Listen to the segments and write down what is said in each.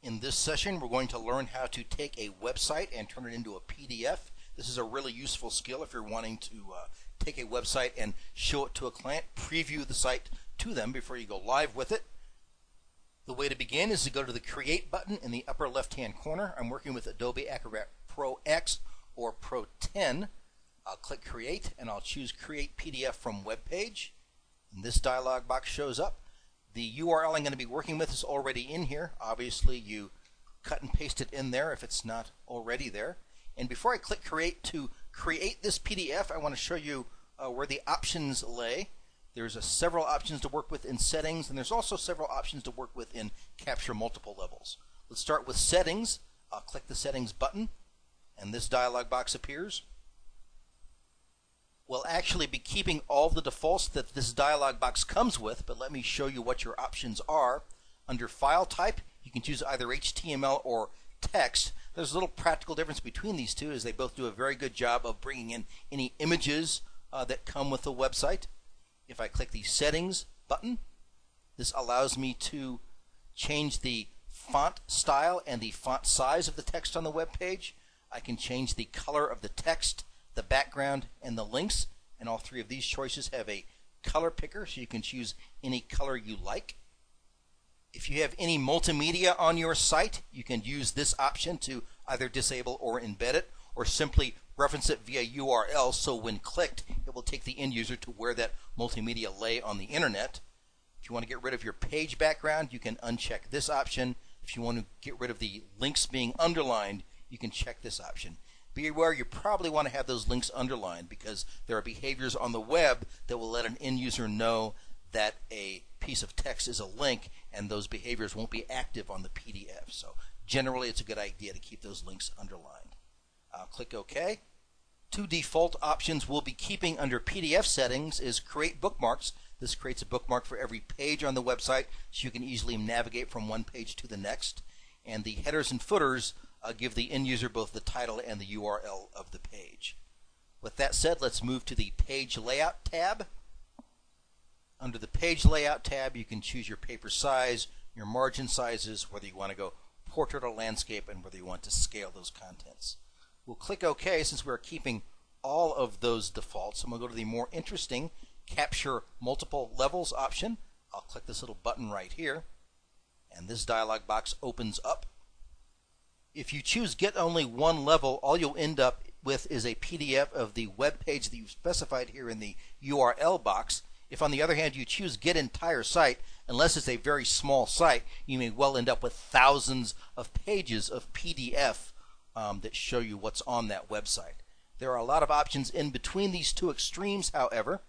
In this session, we're going to learn how to take a website and turn it into a PDF. This is a really useful skill if you're wanting to take a website and show it to a client, preview the site to them before you go live with it. The way to begin is to go to the Create button in the upper left-hand corner. I'm working with Adobe Acrobat Pro X or Pro 10. I'll click Create and I'll choose Create PDF from Webpage. And this dialog box shows up. The URL I'm going to be working with is already in here. Obviously, you cut and paste it in there if it's not already there. And before I click Create to create this PDF, I want to show you where the options lay. There's several options to work with in Settings, and there's also several options to work with in Capture Multiple Levels. Let's start with Settings. I'll click the Settings button, and this dialog box appears. We'll actually be keeping all the defaults that this dialog box comes with, but let me show you what your options are. Under File Type, you can choose either HTML or text. There's a little practical difference between these two, as they both do a very good job of bringing in any images that come with the website. If I click the Settings button, this allows me to change the font style and the font size of the text on the web page. I can change the color of the text, the background, and the links, and all three of these choices have a color picker, so you can choose any color you like. If you have any multimedia on your site, you can use this option to either disable or embed it, or simply reference it via URL, so when clicked, it will take the end user to where that multimedia lay on the internet. If you want to get rid of your page background, you can uncheck this option. If you want to get rid of the links being underlined, you can check this option. Be aware you probably want to have those links underlined, because there are behaviors on the web that will let an end user know that a piece of text is a link, and those behaviors won't be active on the PDF. So generally it's a good idea to keep those links underlined. I'll click OK. Two default options we'll be keeping under PDF settings is Create Bookmarks. This creates a bookmark for every page on the website, so you can easily navigate from one page to the next. And the headers and footers give the end user both the title and the URL of the page. With that said, let's move to the Page Layout tab. Under the Page Layout tab, you can choose your paper size, your margin sizes, whether you want to go portrait or landscape, and whether you want to scale those contents. We'll click OK since we're keeping all of those defaults, and we'll go to the more interesting Capture Multiple Levels option. I'll click this little button right here, and this dialog box opens up. If you choose Get Only One Level, all you'll end up with is a PDF of the web page that you've specified here in the URL box. If, on the other hand, you choose Get Entire Site, unless it's a very small site, you may well end up with thousands of pages of PDF that show you what's on that website. There are a lot of options in between these two extremes, however.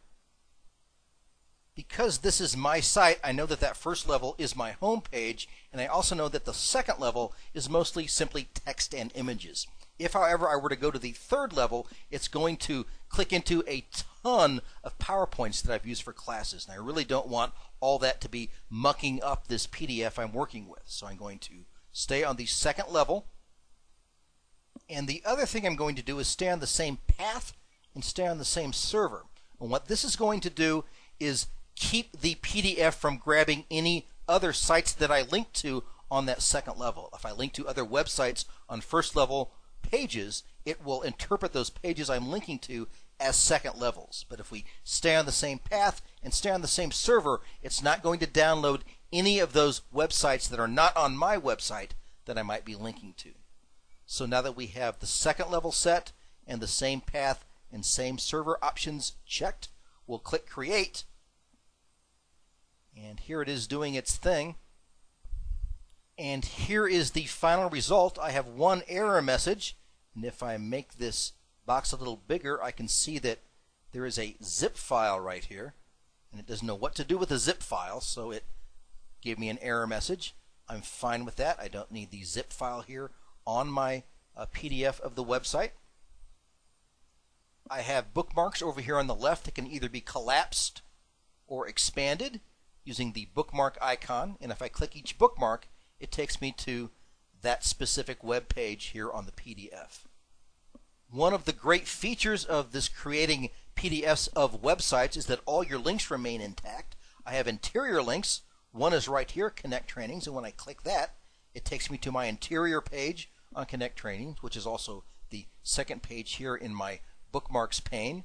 Because this is my site, I know that that first level is my home page, and I also know that the second level is mostly simply text and images. If, however, I were to go to the third level, it's going to click into a ton of PowerPoints that I've used for classes, and I really don't want all that to be mucking up this PDF I'm working with. So I'm going to stay on the second level. And the other thing I'm going to do is stay on the same path and stay on the same server. And what this is going to do is keep the PDF from grabbing any other sites that I link to on that second level. If I link to other websites on first level pages, it will interpret those pages I'm linking to as second levels. But if we stay on the same path and stay on the same server, it's not going to download any of those websites that are not on my website that I might be linking to. So now that we have the second level set and the same path and same server options checked, we'll click Create. And here it is doing its thing. And here is the final result. I have one error message. And if I make this box a little bigger, I can see that there is a zip file right here. And it doesn't know what to do with a zip file, so it gave me an error message. I'm fine with that. I don't need the zip file here on my PDF of the website. I have bookmarks over here on the left that can either be collapsed or expanded using the bookmark icon, and if I click each bookmark, it takes me to that specific web page here on the PDF. One of the great features of this creating PDFs of websites is that all your links remain intact. I have interior links. One is right here, Connect Trainings, and when I click that, It takes me to my interior page on Connect Training, which is also the second page here in my Bookmarks pane.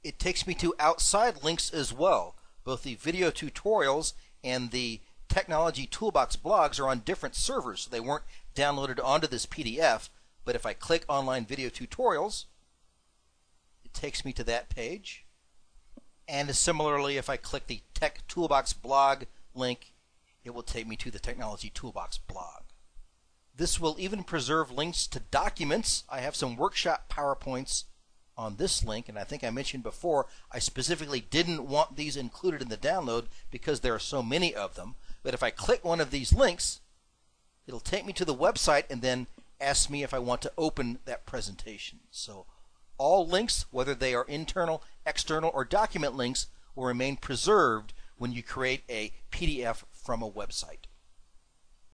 It takes me to outside links as well. Both the video tutorials and the Technology Toolbox blogs are on different servers, so they weren't downloaded onto this PDF. But if I click Online Video Tutorials, it takes me to that page. And similarly, if I click the Tech Toolbox blog link, it will take me to the Technology Toolbox blog. This will even preserve links to documents. I have some workshop PowerPoints on this link, and I think I mentioned before I specifically didn't want these included in the download because there are so many of them. But if I click one of these links, it'll take me to the website and then ask me if I want to open that presentation. So all links, whether they are internal, external, or document links, will remain preserved when you create a PDF from a website.